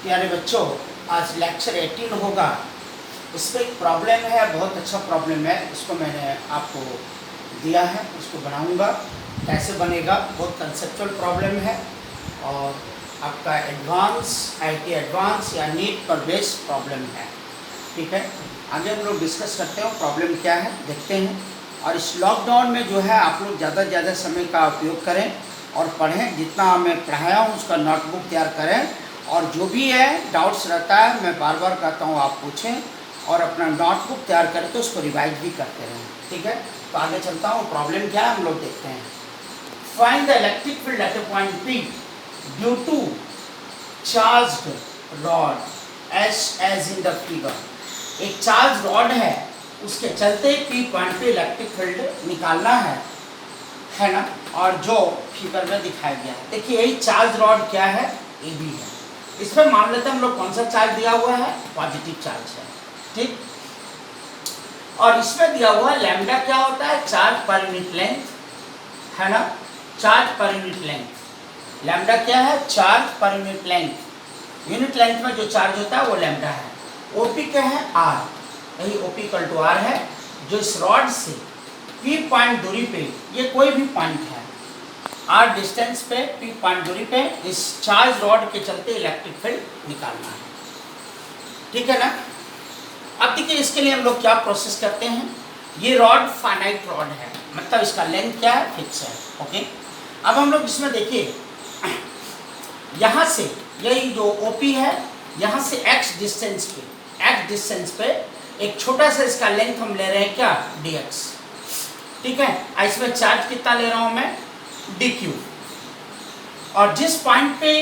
प्यारे बच्चों, आज लेक्चर 18 होगा। इसमें एक प्रॉब्लम है, बहुत अच्छा प्रॉब्लम है। इसको मैंने आपको दिया है, उसको बनाऊंगा। कैसे बनेगा, बहुत कंसेप्चुअल प्रॉब्लम है और आपका एडवांस आईटी एडवांस या नीट पर बेस्ड प्रॉब्लम है। ठीक है, आगे हम लोग डिस्कस करते हैं प्रॉब्लम क्या है, देखते हैं। और इस लॉकडाउन में जो है आप लोग ज़्यादा से ज़्यादा समय का उपयोग करें और पढ़ें। जितना मैं पढ़ाया हूँ उसका नोटबुक तैयार करें और जो भी है डाउट्स रहता है मैं बार बार कहता हूँ आप पूछें और अपना नोटबुक तैयार करें तो उसको रिवाइज भी करते रहें। ठीक है, तो आगे चलता हूँ। प्रॉब्लम क्या है हम लोग देखते हैं। Find the electric field at a point P due to charged rod as in the figure. एक चार्ज रॉड है, उसके चलते P पॉइंट पे इलेक्ट्रिक फील्ड निकालना है ना, और जो फिगर में दिखाया गया है। देखिए यही चार्ज रॉड क्या है, AB है। इसमें मान लेते हैं हम लोग कौन सा चार्ज दिया हुआ है, पॉजिटिव चार्ज है। ठीक, और इसमें दिया हुआ लैम्डा क्या होता है, चार्ज पर यूनिट लेंथ है ना, charge per unit length. Lambda क्या है, charge per unit length. Unit length में जो चार्ज होता है वो लैम्डा है। ओपी क्या है, आर। यही ओपी इक्वल टू आर है, जो इस रॉड से P पॉइंट दूरी पे, ये कोई भी पॉइंट है, आर डिस्टेंस पे P पॉइंट दूरी पे इस चार्ज रॉड के चलते इलेक्ट्रिक फील्ड निकालना है। ठीक है ना। अब देखिए इसके लिए हम लोग क्या प्रोसेस करते हैं। ये रॉड फाइनाइट रॉड है, मतलब इसका लेंथ क्या है, फिक्स है। ओके, अब हम लोग इसमें देखिए यहाँ से यही जो OP है, यहाँ से x डिस्टेंस पे एक छोटा सा इसका लेंथ हम ले रहे हैं क्या, dx। ठीक है, इसमें चार्ज कितना ले रहा हूं मैं, dq। और जिस पॉइंट पे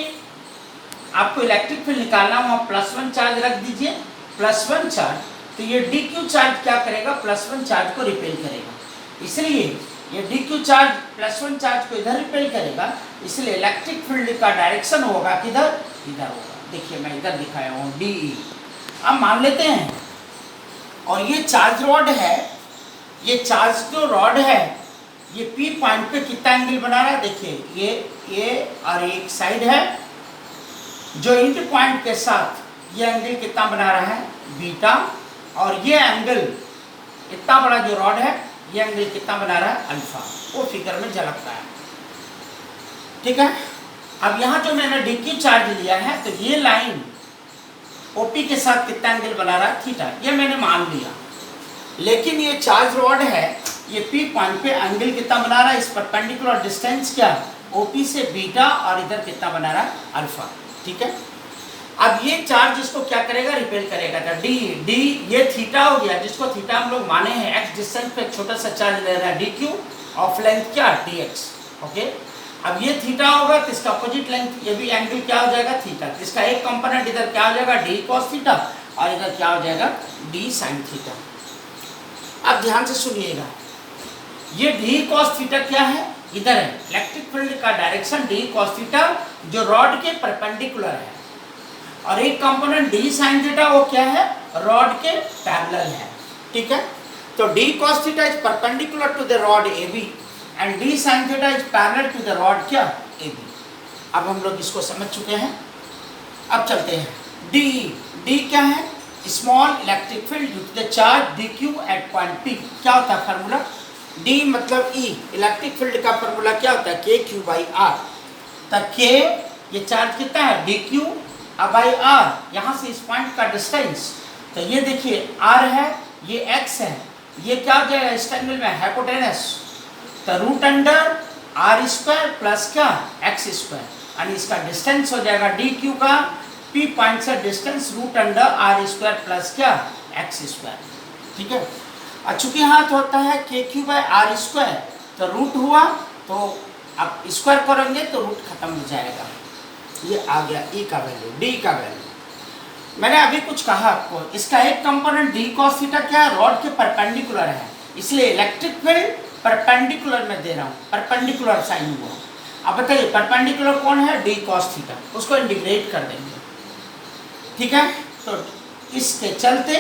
आपको इलेक्ट्रिक फील्ड निकालना वहां +1 चार्ज रख दीजिए, +1 चार्ज। तो ये dq चार्ज क्या करेगा, +1 चार्ज को रिपेल करेगा। इसलिए ये dq चार्ज +1 चार्ज को इधर रिपेल करेगा, इसलिए इलेक्ट्रिक फील्ड का डायरेक्शन होगा किधर, इधर होगा। देखिए मैं इधर दिखाया हूँ DE। अब मान लेते हैं, और ये चार्ज रॉड है, ये चार्ज जो रॉड है ये P पॉइंट पे कितना एंगल बना रहा है। देखिए ये और एक साइड है जो इंटर पॉइंट के साथ ये एंगल कितना बना रहा है, बीटा। और ये एंगल इतना बड़ा जो रॉड है, ये एंगल कितना बना रहा है, अल्फा। वो फिगर में झलकता है। ठीक है, अब यहाँ जो मैंने dq चार्ज लिया है, तो ये लाइन OP के साथ कितना एंगल बना रहा है, थीटा। ये मैंने मान लिया। लेकिन ये चार्ज रॉड है, ये P पॉइंट पे एंगल कितना बना रहा है, इस परपेंडिकुलर डिस्टेंस क्या, OP से बीटा, और इधर कितना बना रहा है, अल्फा। ठीक है, अब ये चार्ज इसको क्या करेगा, रिपेल करेगा। तो D ये थीटा हो गया, जिसको थीटा हम लोग माने हैं। x डिस्टेंस पे एक छोटा सा चार्ज ले रहा है dq, ऑफ लेंथ क्या, dx। ओके, अब ये थीटा होगा तो इसका अपोजिट लेंथ, ये भी एंगल क्या हो जाएगा, थीटा। इसका एक कंपोनेंट इधर क्या हो जाएगा, d cos थीटा, और इधर क्या हो जाएगा, d sin थीटा। अब ध्यान से सुनिएगा, ये d cos थीटा क्या है, इधर है। इलेक्ट्रिक फील्ड का डायरेक्शन d cos थीटा जो रॉड के परपेंडिकुलर है, और एक कंपोनेंट d sin थीटा वो क्या है, रॉड के पैरेलल है। ठीक है, तो d cos theta is perpendicular to the rod AB and d sin theta is parallel to the rod क्या, AB। अब हम लोग इसको समझ चुके हैं। अब चलते हैं D क्या है, small electric field due to the charge dq at point P। क्या होता है फार्मूला, D मतलब E। इलेक्ट्रिक फील्ड का फार्मूला क्या होता है, kq/r। तो k ये चार्ज कितना है, dq बाई r, यहाँ से इस पॉइंट का डिस्टेंस। तो ये देखिए r है, ये x है, ये क्या हो जाएगा, इस एंगल में हाइपोटेनस। तो √r² प्लस क्या, x², यानी इसका डिस्टेंस हो जाएगा dq का P पॉइंट से डिस्टेंस √r² प्लस क्या, x²। ठीक है, और चूंकि हाथ होता है kq/r², तो रूट हुआ, तो आप स्क्वायर करेंगे तो रूट खत्म हो जाएगा। ये आ गया E का वैल्यू, D का वैल्यू। मैंने अभी कुछ कहा आपको, इसका एक कंपोनेंट d cos थीटा क्या है, रॉड के परपेंडिकुलर है, इसलिए इलेक्ट्रिक फील्ड परपेंडिकुलर में दे रहा हूँ, परपेंडिकुलर साइन हुआ। अब बताइए परपेंडिकुलर कौन है, d cos थीटा, उसको इंटीग्रेट कर देंगे। ठीक है, तो इसके चलते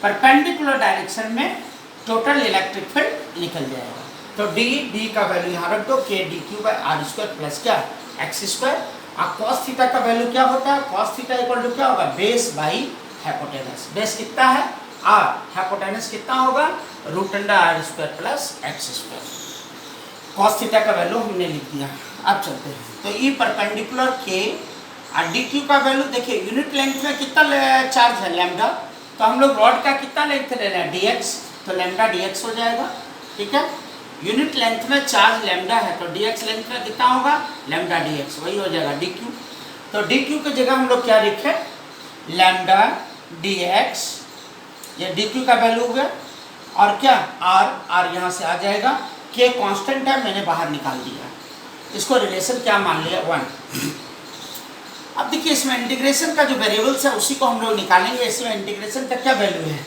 परपेंडिकुलर डायरेक्शन में टोटल इलेक्ट्रिक फील्ड निकल जाएगा। तो D का वैल्यू यहाँ रख दो, k dq/r² प्लस क्या, x², अब cos थीटा का वैल्यू क्या होता है? cos थीटा इक्वल टू क्या होगा? Base by hypotenuse. बेस कितना है? r, हाइपोटेनस कितना होगा? Root under R square plus x square. cos theta का वैल्यू हमने लिख दिया। अब चलते हैं, तो ई परपेंडिकुलर के और डी क्यू का वैल्यू देखिए, यूनिट लेंथ में कितना चार्ज है? लैम्डा। तो हम लोग रॉड का कितना लेंथ ले रहे हैं? dx, तो लैम्डा dx हो जाएगा, ठीक है। यूनिट लेंथ में चार्ज लैम्डा है, तो dx लेंथ में कितना होगा? लैम्डा dx, वही हो जाएगा dq। तो dq की जगह हम लोग क्या लिखे? लैम्डा dx, ये dq का वैल्यू हो गया, और क्या r यहाँ से आ जाएगा। k कांस्टेंट है, मैंने बाहर निकाल दिया, इसको रिलेशन क्या मान लिया? 1। अब देखिए इसमें इंटीग्रेशन का जो वेरिएबल्स है उसी को हम लोग निकालेंगे। इसमें इंटीग्रेशन का क्या वैल्यू है?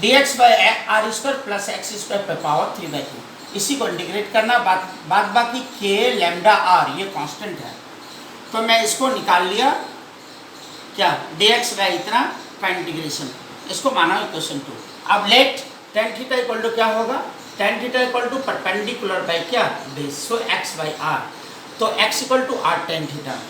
dx by R square plus x square पे पावर 3/2, इसी को इंटीग्रेट करना। बाद बाकी k लैम्डा r ये कांस्टेंट है, तो मैं इसको निकाल लिया क्या? dx बाई इतना का इंटीग्रेशन, इसको माना इक्वेशन 2। अब let tan theta equal to क्या होगा? tan theta equal to perpendicular by क्या? Base, so x by r, तो x equal to r tan theta.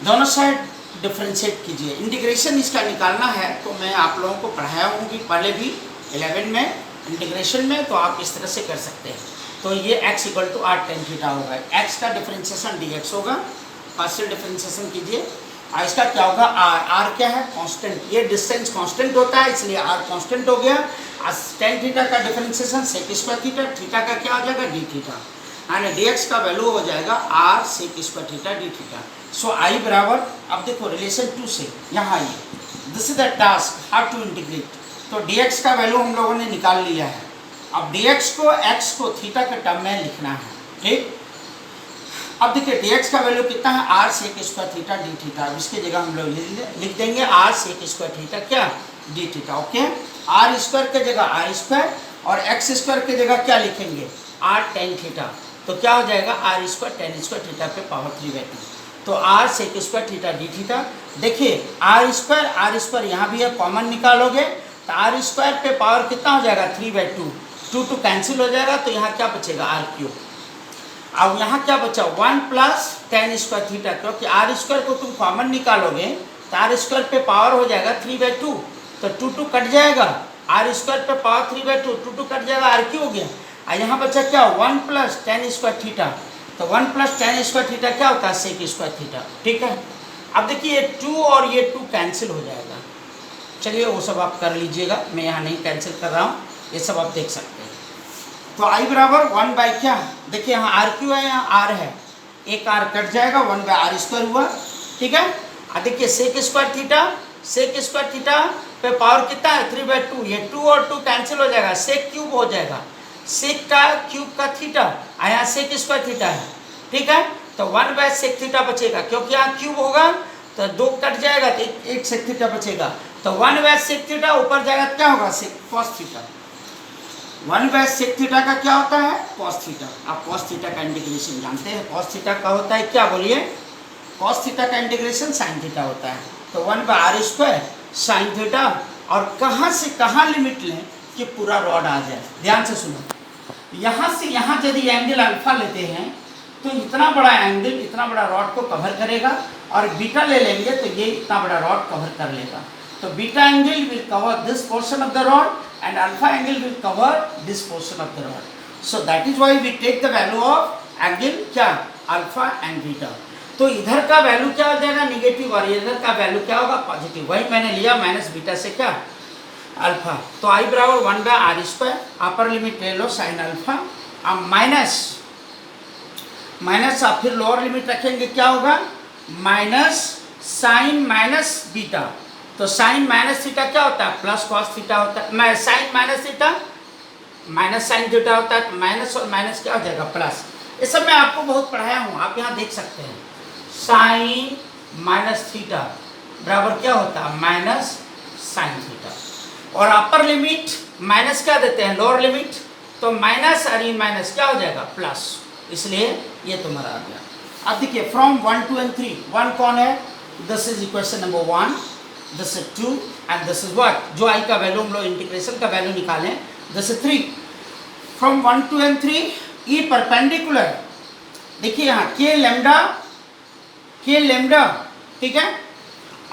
दोनों साइड डिफरेंशिएट कीजिए। इंटीग्रेशन इसका निकालना है तो मैं आप लोगों को पढ़ाया हूँ कि पहले भी 11 में इंटीग्रेशन में, तो आप इस तरह से कर सकते हैं। तो ये x equal to r tan theta होगा, x का डिफरेंशिएशन dx होगा, पार्शियल डिफरेंशिएशन कीजिए। और इसका क्या होगा? r क्या है? कांस्टेंट, ये डिस्टेंस कांस्टेंट होता है इसलिए r कांस्टेंट हो गया। tan थीटा का differentiation sec square theta, theta का क्या हो जाएगा? d थीटा, यानी dx का वैल्यू हो जाएगा r sec square theta d theta. So I बराबर, अब देखो रिलेशन 2 से यहाँ आइए, this is the task how to integrate. तो dx का वैल्यू हम लोगों ने निकाल लिया है। अब dx को x को थीटा के टर्म में लिखना है, ठीक। अब देखिए dx का वैल्यू कितना है? r sec square theta d theta. अब इसकी जगह हम लोग लिख देंगे r sec स्क्वायर थीटा क्या? d theta, okay. r square के जगह r स्क्वायर और x स्क्वायर के जगह क्या लिखेंगे? r tan theta. तो क्या हो जाएगा? r square tan square theta पे पावर 3/2, तो r sec square theta d theta. देखिए r स्क्वायर यहाँ भी है, कॉमन निकालोगे तो r स्क्वायर पे पावर कितना हो जाएगा? 3/2, 2 कैंसिल हो जाएगा, तो यहाँ क्या बचेगा? r cube. अब यहाँ क्या बचा? 1 प्लस tan स्क्वायर थीटा, क्योंकि r स्क्वायर को तुम कॉमन निकालोगे तो r स्क्वायर पे पावर हो जाएगा 3/2, तो 2 कट जाएगा, r स्क्वायर पे पावर 3/2, 2 कट जाएगा, r क्यूब हो गया। और यहाँ बचा क्या? 1 प्लस tan स्क्वायर थीटा, तो 1 प्लस tan स्क्वायर थीटा क्या होता है? sec स्क्वायर थीटा, ठीक है। अब देखिए ये 2 और ये 2 कैंसिल हो जाएगा, चलिए वो सब आप कर लीजिएगा, मैं यहाँ नहीं कैंसिल कर रहा हूँ, ये सब आप देख सकते हैं। तो आई बराबर 1 बाई क्या? देखिए यहाँ आर क्यू है, यहाँ आर है, एक आर कट जाएगा, 1 बाई आर स्क्वायर हुआ, ठीक है। अब देखिए सेक स्क्वायर थीटा पे पावर कितना है? 3/2, ये 2 और 2 कैंसिल हो जाएगा, सेक क्यूब हो जाएगा, सेक का क्यूब का थीटा, यहाँ सेक स्क्वायर थीटा है, ठीक है। तो 1 बाय सेक थीटा बचेगा, क्योंकि यहाँ क्यूब होगा तो 2 कट जाएगा, तो एक सेक थीटा बचेगा, तो 1 बाय सेक थीटा ऊपर जाएगा, क्या होगा? Sec cos theta. 1 by sec theta का क्या होता है? Cos theta. आप कॉस थीटा का इंटीग्रेशन जानते हैं, कॉस थीटा का होता है क्या? बोलिए। कॉस थीटा का इंटीग्रेशन साइन थीटा होता है, तो 1 by are square sine theta. और कहाँ से कहाँ लिमिट लें कि पूरा रॉड आ जाए? ध्यान से सुनो, यहाँ से यहाँ यदि एंगल अल्फा लेते हैं तो इतना बड़ा एंगल इतना बड़ा रॉड को कवर करेगा, और बीटा ले लेंगे तो ये इतना बड़ा रॉड कवर कर लेगा। तो beta angle will cover this portion of the rod and alpha angle will cover this portion of the rod. So that is why we take the value of angle क्या? Alpha and beta. तो इधर का value क्या हो जाएगा? Negative, और इधर का वैल्यू क्या होगा? पॉजिटिव। वही मैंने लिया माइनस बीटा से क्या? अल्फा। तो आई बराबर 1 by are square, upper limit ले लो साइन अल्फा, अब माइनस आप फिर लोअर लिमिट रखेंगे, क्या होगा? Minus sine minus beta. तो साइन माइनस थीटा क्या होता है? प्लस कॉस थीटा होता है। Sine minus theta minus sine theta होता है, तो माइनस और माइनस क्या हो जाएगा? प्लस। ये सब मैं आपको बहुत पढ़ाया हूँ, आप यहाँ देख सकते हैं। साइन माइनस थीटा बराबर क्या होता है? Minus sine theta. और अपर लिमिट माइनस क्या देते हैं? लोअर लिमिट, तो माइनस और ये माइनस क्या हो जाएगा? प्लस, इसलिए ये तुम्हारा आ गया। अब देखिए फ्रॉम 1 2 and 3, 1 कौन है? This is equation number 1, this is 2 and this is what? जो आई का वैल्यू हम लोग इंटीग्रेशन का वैल्यू निकालें, this is 3। From 1 2 and 3 E perpendicular, देखिए यहाँ के लैम्डा के लेमडा, ठीक है।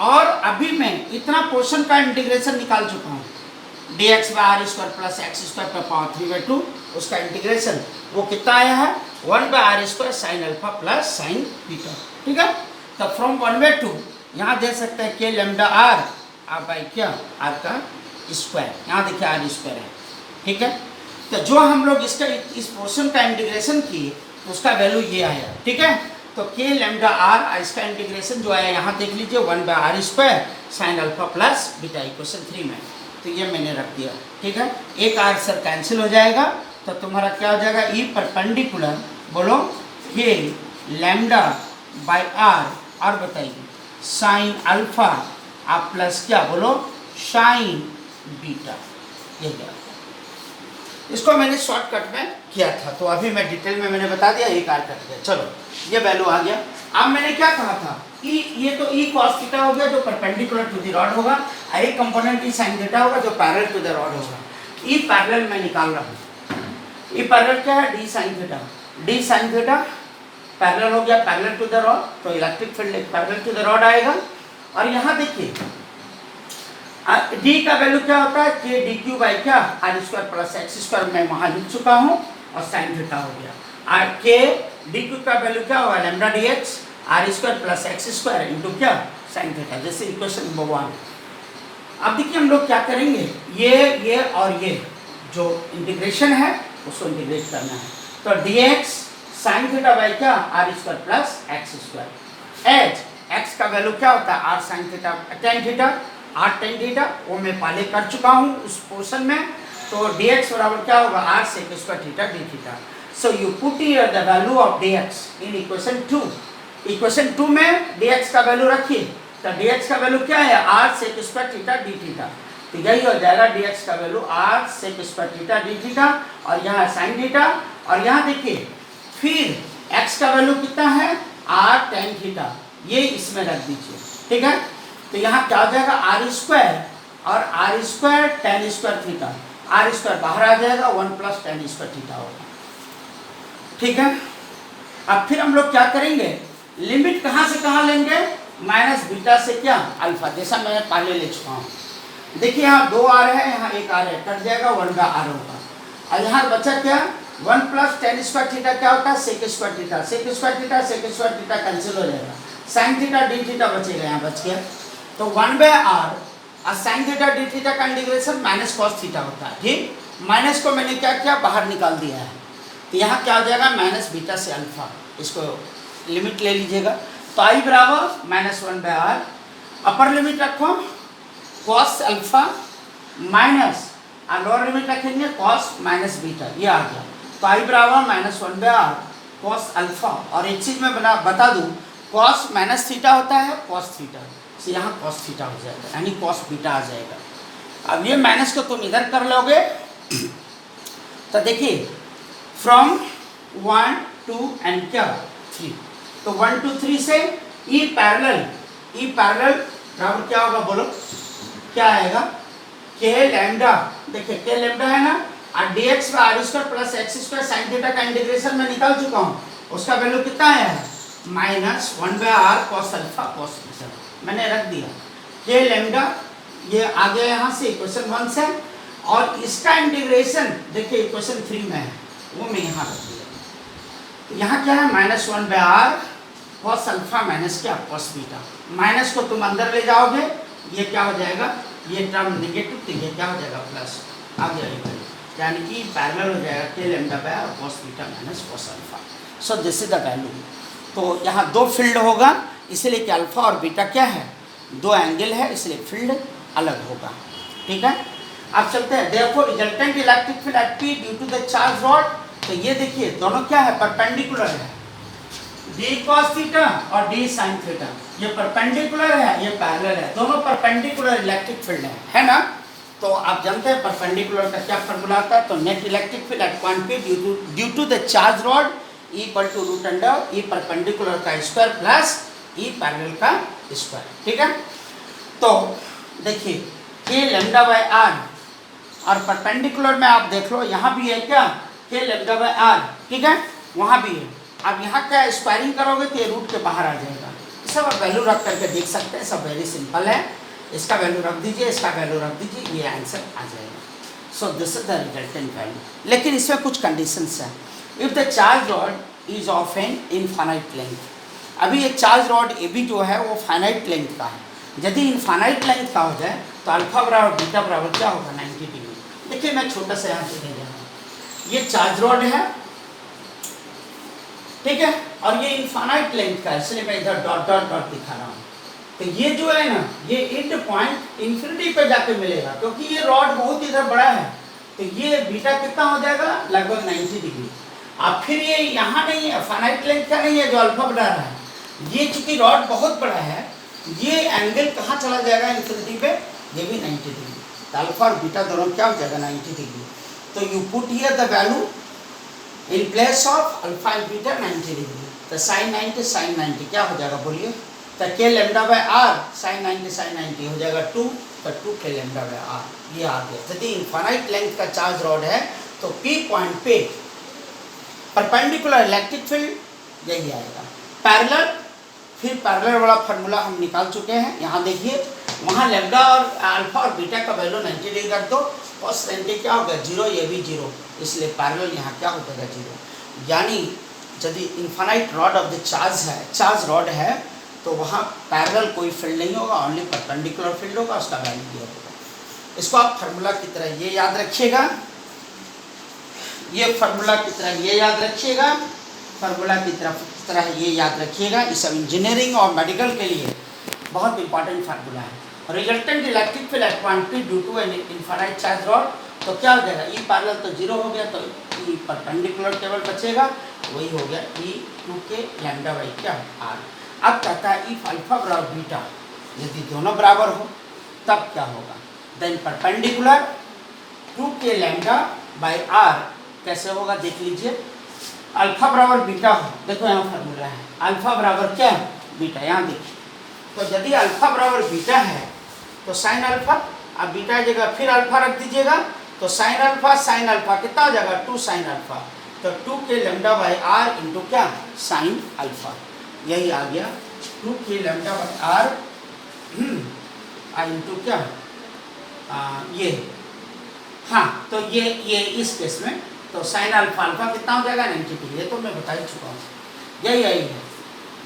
और अभी मैं इतना पोर्शन का इंटीग्रेशन निकाल चुका हूँ, dx by R square plus x square का पावर 3/2, उसका इंटीग्रेशन वो कितना आया है 1 by R square sine alpha plus sine beta, ठीक है। तो फ्रॉम 1/2 यहाँ दे सकते हैं के लेमडा आर बाई क्या आर का स्क्वायर, यहाँ देखिए आर स्क्वायर है, ठीक है। तो जो हम लोग इसका इस पोर्शन का इंटीग्रेशन किए तो उसका वैल्यू ये आया, ठीक है। तो के लेमडा आर इसका इंटीग्रेशन जो आया यहाँ देख लीजिए 1 by R square sine alpha plus beta equation 3 में, तो ये मैंने रख दिया, ठीक है। एक आर सर कैंसिल हो जाएगा तो तुम्हारा क्या हो जाएगा ई परपेंडिकुलर, बोलो के लेमडा बाई आर और बताइए साइन अल्फा आप प्लस क्या बोलो साइन बीटा, ये क्या। इसको मैंने शॉर्टकट में किया था, तो अभी मैं डिटेल में मैंने बता दिया, एक आर कट गया, चलो ये वैल्यू आ गया। अब मैंने क्या कहा था कि ये तो ई कॉस थीटा हो गया जो परपेंडिकुलर टू द रॉड होगा, और एक कंपोनेंट ई साइन थीटा होगा जो पैरेलल टू द रॉड होगा। ई पैरेलल मैं निकाल रहा हूँ, ई पैरेलल क्या है D sine theta, D sine theta parallel हो गया पैरेलल टू द रॉड, तो electric field parallel to the rod आएगा। और यहाँ देखिए डी का वैल्यू क्या होता है के डी क्यू बाई क्या are square plus x square, मैं वहाँ लिख चुका हूँ, और साइन थीटा हो गया। और के डी क्यू का वैल्यू क्या होगा lambda D X R square plus x square into क्या साइन थीटा, जैसे इक्वेशन नंबर 1। अब देखिए हम लोग क्या करेंगे, ये और ये जो इंटीग्रेशन है उसको इंटीग्रेट करना है, तो d x sine theta by क्या are square plus x square, h x का वैल्यू क्या होता है r sine theta tan theta r tan theta, वो मैं पहले कर चुका हूँ उस पोर्शन में। तो डी एक्स बराबर क्या होगा R sec square theta D theta. So you put here the value of D X in equation 2, equation 2 में डी एक्स का वैल्यू रखिए, तो डी एक्स का वैल्यू क्या है R sec square theta D theta, तो यही हो जाएगा डी एक्स का value R sec square theta D theta, और यहाँ साइन थीटा, और यहाँ देखिए फिर एक्स का वैल्यू कितना है आर टेन थीटा, ये इसमें रख दीजिए, ठीक है। तो यहाँ क्या हो जाएगा आर स्क्वायर और R square tan square theta, R square बाहर आ जाएगा 1 प्लस टेन स्क्वायर थीटा होगा, ठीक है। अब फिर हम लोग क्या करेंगे, लिमिट कहाँ से कहाँ लेंगे माइनस बीटा से क्या अल्फा, जैसा मैं पहले ले चुका हूँ। देखिए यहाँ 2 आर है, यहाँ 1 आर है, कट जाएगा 1 बाई आर होगा, और यहाँ बचा क्या 1 प्लस टेन स्क्वायर थीटा क्या होता है sec square theta, sec square theta sec square theta cancel हो जाएगा, साइन थीटा डी थीटा बचेगा, यहाँ बच गया। तो 1 बाई आर और साइन थीटा डी थीटा का इंटीग्रेशन माइनस कॉस थीटा होता है, ठीक। माइनस को मैंने क्या किया बाहर निकाल दिया है, तो यहाँ क्या हो जाएगा माइनस बीटा से अल्फा, इसको लिमिट ले लीजिएगा, तो आई बराबर minus 1 by R, upper limit रखो कॉस अल्फा माइनस, और लोअर लिमिट रखेंगे कॉस माइनस बीटा, ये आ गया। तो आई बराबर minus 1 by R cos alpha, और एक चीज़ मैं बता दूँ कॉस माइनस थीटा होता है कॉस थीटा, से यहाँ कॉस थीटा हो जाएगा, यानी कॉस बीटा आ जाएगा। अब ये माइनस को तुम इधर कर लोगे, तो देखिए फ्रॉम 1 2 एंड क्या 3, तो 1 2 3 से ई पैरेलल बराबर क्या होगा बोलो, क्या आएगा के लैम्डा, देखिए के लैम्डा है ना, और D X by R square plus x square sine theta का इंटीग्रेशन में निकाल चुका हूँ, उसका वैल्यू कितना आया है minus 1 by R cos alpha cos beta, मैंने रख दिया के लैम्डा, ये आ गया यहाँ से इक्वेशन 1 से, और इसका इंटीग्रेशन देखिए इक्वेशन 3 में है, वो मैं यहाँ रख दिया। तो यहाँ क्या है minus 1 by R cos alpha minus क्या कॉस बीटा, माइनस को तुम अंदर ले जाओगे ये क्या हो जाएगा, ये टर्म नेगेटिव, तो ये क्या हो जाएगा प्लस, आ गया यानी कि पैरेलल हो जाएगा K lambda by R cos beta minus cos alpha. So this is the value. तो यहाँ 2 फील्ड होगा, इसलिए कि अल्फा और बीटा क्या है 2 एंगल है, इसलिए फील्ड अलग होगा, ठीक है। अब चलते हैं, therefore resultant electric field at P due to the charge rod, तो ये देखिए दोनों क्या है परपेंडिकुलर है, डी कॉस थीटा और डी साइन थीटा, ये परपेंडिकुलर है ये पैरेलल है, दोनों परपेंडिकुलर इलेक्ट्रिक फील्ड है ना। तो आप जानते हैं परपेंडिकुलर का क्या फॉर्मूला आता है, तो net electric field at point P due to the charge rod equal to root under E perpendicular का स्क्वायर प्लस ई पैरेलल का स्क्वायर, ठीक है। तो देखिए के लैम्डा बाई आर, और परपेंडिकुलर में आप देख लो यहाँ भी है क्या के लैम्डा बाई आर, ठीक है, वहाँ भी है। अब यहाँ क्या स्क्वायरिंग करोगे तो ये रूट के बाहर आ जाएगा, सब आप वैल्यू रख करके देख सकते हैं, सब वेरी सिंपल है। इसका वैल्यू रख दीजिए, इसका वैल्यू रख दीजिए, ये आंसर आ जाएगा। सो this is the resultant value. लेकिन इसमें कुछ कंडीशंस हैं। If the charge rod is of an infinite length, अभी ये चार्ज रॉड ए बी जो है वो फाइनाइट लेंथ का है। यदि इनफाइनाइट लेंथ का हो जाए तो अल्फा बराबर बीटा बराबर क्या होगा, 90 डिग्री। देखिए मैं छोटा सा यहाँ से दे रहा हूँ, ये चार्ज रॉड है, ठीक है, और ये इनफाइनाइट लेंथ का है, इसलिए मैं इधर डॉट डॉट डॉट दिखा रहा हूँ। तो ये जो है ना, ये एंड पॉइंट इंफिनिटी पे जाके मिलेगा, क्योंकि ये रॉड बहुत इधर बड़ा है। तो ये बीटा कितना हो जाएगा, लगभग 90 डिग्री। अब फिर ये यहाँ नहीं है, फाइनाइट लेंथ का नहीं है जो अल्फा बना रहा है, ये चूंकि रॉड बहुत बड़ा है, ये एंगल कहाँ चला जाएगा इंफिनिटी पे, ये भी 90 डिग्री। तो अल्फा और बीटा दोनों क्या हो जाएगा, 90 डिग्री। तो you put here the value in place of alpha and beta 90 degree. तो साइन 90 साइन 90 क्या हो जाएगा बोलिए, तो के लेमडा बाय आर साइन 90 हो जाएगा 2, तो 2 के लेमडा बाय आर, ये आ गया। यदि इनफाइनाइट लेंथ का चार्ज रॉड है तो पी पॉइंट पे परपेंडिकुलर इलेक्ट्रिक फील्ड यही आएगा। पैरेलल, फिर पैरेलल वाला फार्मूला हम निकाल चुके हैं। यहाँ देखिए, वहाँ लेमडा और अल्फा और बीटा का वैल्यू 90 डिग्री रख दो, cos 90 क्या होगा 0, ये भी 0, इसलिए पैरेलल यहाँ क्या हो जाएगा 0। यानी यदि infinite rod of the charge rod है तो वहाँ पैरेलल कोई फील्ड नहीं होगा, ओनली परपेंडिकुलर फील्ड होगा, उसका वैल्यू दिया होगा। इसको आप फार्मूला की तरह ये याद रखिएगा, ये फार्मूला की तरह ये याद रखिएगा, फार्मूला की तरह ये याद रखिएगा। इस सब इंजीनियरिंग और मेडिकल के लिए बहुत इंपॉर्टेंट फार्मूला है। Resultant electric field at point P due to an infinite charge rod, तो क्या हो जाएगा, ई पैरेलल तो 0 हो गया, तो ई परपेंडिकुलर केवल बचेगा, वही हो गया ई 2 के लैम्डा बाई क्या आर। अब कहता है इफ अल्फा बराबर बीटा, यदि दोनों बराबर हो तब क्या होगा, देन परपेंडिकुलर 2 के लैम्डा बाई आर कैसे होगा देख लीजिए। अल्फा बराबर बीटा हो, देखो यहाँ फार्मूला है, अल्फा बराबर क्या बीटा, यहाँ देखिए। तो यदि अल्फा बराबर बीटा है तो साइन अल्फा, अब बीटा जगह फिर अल्फा रख दीजिएगा, तो साइन अल्फा कितना हो जाएगा 2 साइन अल्फा, तो 2 के लेमडा बाई आर इंटू क्या साइन अल्फा, यही आ गया 2 के लेमडा बाई आर इंटू क्या ये, हाँ तो ये इस केस में तो साइन अल्फा कितना हो जाएगा 90 डिग्री, ये तो मैं बता ही चुका हूँ, यही है,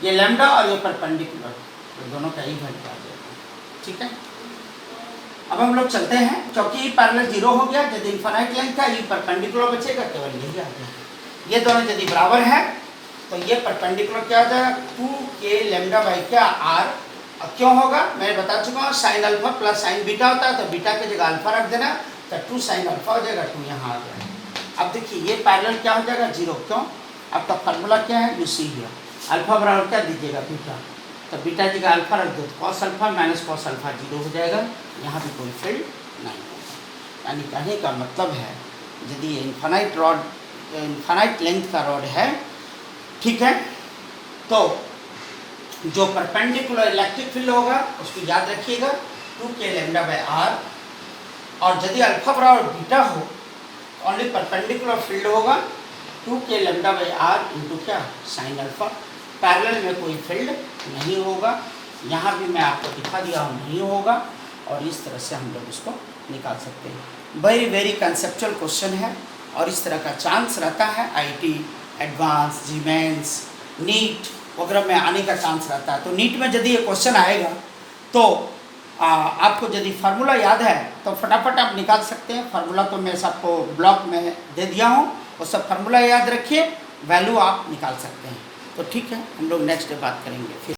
ये लेमडा और ये परपेंडिकुलर, तो दोनों का ही वैल्यू आ जाएगा, ठीक है। अब हम लोग चलते हैं, क्योंकि पैरेलल 0 हो गया, यदि इनफाइनाइट लेंथ का ये परपेंडिकुलर बचेगा, केवल यही आ गया। ये दोनों यदि बराबर है तो ये परपेंडिकुलर क्या हो जाएगा 2 के लेमडा बाई क्या आर। अब क्यों होगा मैं बता चुका हूँ, sign alpha plus sine beta होता है, तो बीटा की जगह अल्फा रख देना, तो 2 साइन अल्फा हो जाएगा, 2 यहाँ आ गया। अब देखिए ये पैरेलल क्या हो जाएगा 0, क्यों, आपका फार्मूला क्या है यू सी हियर, अल्फा बराबर क्या दीजिएगा बीटा, तो बीटा जगह अल्फा रख दो, तो cos alpha minus cos alpha 0 हो जाएगा, यहाँ भी कोई फील्ड नहीं होगा। यानी कहने का मतलब है यदि इनफाइनाइट लेंथ का रॉड है, ठीक है, तो जो परपेंडिकुलर इलेक्ट्रिक फील्ड होगा उसको याद रखिएगा 2 के लेमडा बाई आर, और यदि अल्फा बराबर बीटा हो ओनली परपेंडिकुलर फील्ड होगा 2 के लेमडा बाई आर इंटू क्या साइन अल्फा। पैरेलल में कोई फील्ड नहीं होगा, यहाँ भी मैं आपको दिखा दिया हूँ नहीं होगा, और इस तरह से हम लोग इसको निकाल सकते हैं। वेरी वेरी कंसेप्चुअल क्वेश्चन है, और इस तरह का चांस रहता है आईटी, एडवांस, जीमेंस, नीट वगैरह में आने का चांस रहता है। तो नीट में यदि ये क्वेश्चन आएगा तो आपको यदि फार्मूला याद है तो फटाफट आप निकाल सकते हैं। फार्मूला तो मैं सबको ब्लॉक में दे दिया हूँ, वो सब फार्मूला याद रखिए, वैल्यू आप निकाल सकते हैं। तो ठीक है, हम लोग नेक्स्ट डे बात करेंगे फिर।